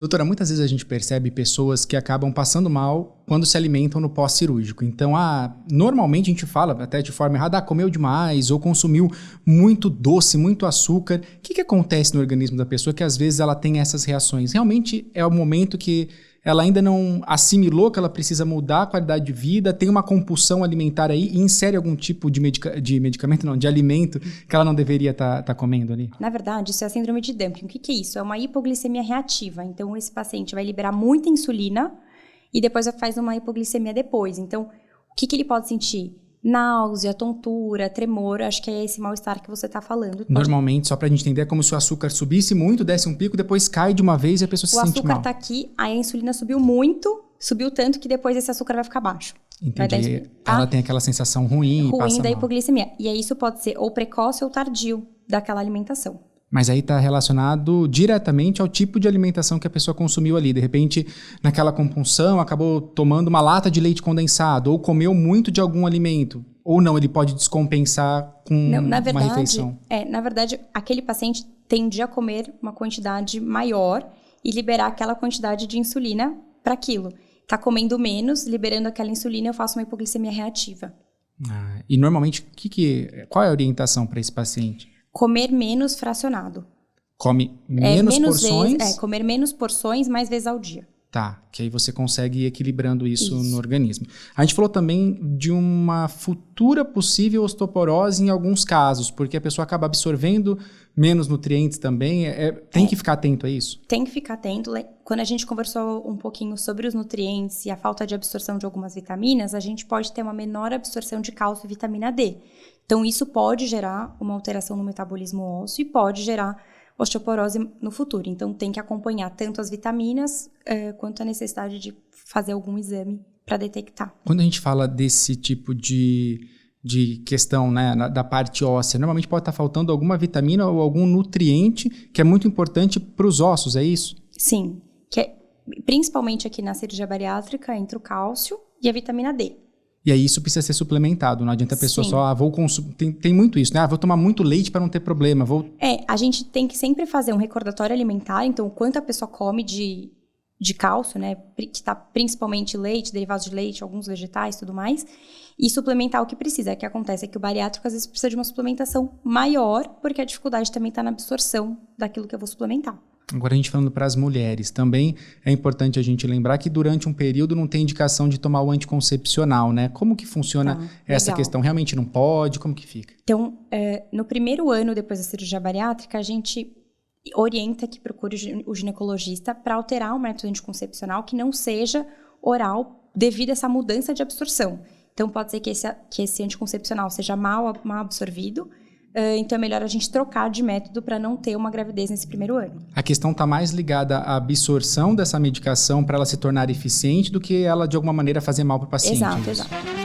Doutora, muitas vezes a gente percebe pessoas que acabam passando mal quando se alimentam no pós-cirúrgico. Então, normalmente a gente fala até de forma errada, comeu demais ou consumiu muito doce, muito açúcar. O que acontece no organismo da pessoa que às vezes ela tem essas reações? Realmente é o momento que ela ainda não assimilou que ela precisa mudar a qualidade de vida, tem uma compulsão alimentar aí e insere algum tipo de medicamento, não, de alimento que ela não deveria estar comendo ali? Na verdade, isso é a síndrome de Dumping. O que é isso? É uma hipoglicemia reativa. Então, esse paciente vai liberar muita insulina e depois faz uma hipoglicemia depois. Então, o que ele pode sentir? Náusea, tontura, tremor, acho que é esse mal-estar que você está falando. Normalmente, só pra gente entender, é como se o açúcar subisse muito, desse um pico, depois cai de uma vez e a pessoa se sente mal. O açúcar tá aqui, aí a insulina subiu muito, subiu tanto que depois esse açúcar vai ficar baixo. Entendi. Ela tem aquela sensação ruim e passa da mal. hipoglicemia. E aí isso pode ser ou precoce ou tardio daquela alimentação. Mas aí está relacionado diretamente ao tipo de alimentação que a pessoa consumiu ali. De repente, naquela compulsão, acabou tomando uma lata de leite condensado ou comeu muito de algum alimento. Ou não, ele pode descompensar com uma refeição. Na verdade, aquele paciente tende a comer uma quantidade maior e liberar aquela quantidade de insulina para aquilo. Está comendo menos, liberando aquela insulina, eu faço uma hipoglicemia reativa. E normalmente, qual é a orientação para esse paciente? Comer menos fracionado. Come menos porções? Comer menos porções mais vezes ao dia. Tá, que aí você consegue ir equilibrando isso no organismo. A gente falou também de uma futura possível osteoporose em alguns casos, porque a pessoa acaba absorvendo menos nutrientes também. Tem que ficar atento a isso? Tem que ficar atento. Quando a gente conversou um pouquinho sobre os nutrientes e a falta de absorção de algumas vitaminas, a gente pode ter uma menor absorção de cálcio e vitamina D. Então, isso pode gerar uma alteração no metabolismo ósseo e pode gerar osteoporose no futuro. Então, tem que acompanhar tanto as vitaminas quanto a necessidade de fazer algum exame para detectar. Quando a gente fala desse tipo de questão, né, da parte óssea, normalmente pode estar faltando alguma vitamina ou algum nutriente que é muito importante para os ossos, é isso? Sim, principalmente aqui na cirurgia bariátrica, entre o cálcio e a vitamina D. E aí isso precisa ser suplementado, não adianta a pessoa só, vou consumir, tem muito isso, né? Vou tomar muito leite para não ter problema, a gente tem que sempre fazer um recordatório alimentar, então o quanto a pessoa come de cálcio, né? Que está principalmente leite, derivados de leite, alguns vegetais, tudo mais, e suplementar o que precisa. O que acontece é que o bariátrico às vezes precisa de uma suplementação maior, porque a dificuldade também está na absorção daquilo que eu vou suplementar. Agora a gente falando para as mulheres, também é importante a gente lembrar que durante um período não tem indicação de tomar o anticoncepcional, né? Como que funciona essa questão? Realmente não pode? Como que fica? Então, no primeiro ano depois da cirurgia bariátrica, a gente orienta que procure o ginecologista para alterar o método anticoncepcional que não seja oral devido a essa mudança de absorção. Então, pode ser que esse anticoncepcional seja mal absorvido. Então, é melhor a gente trocar de método para não ter uma gravidez nesse primeiro ano. A questão está mais ligada à absorção dessa medicação para ela se tornar eficiente do que ela, de alguma maneira, fazer mal para o paciente. Exato.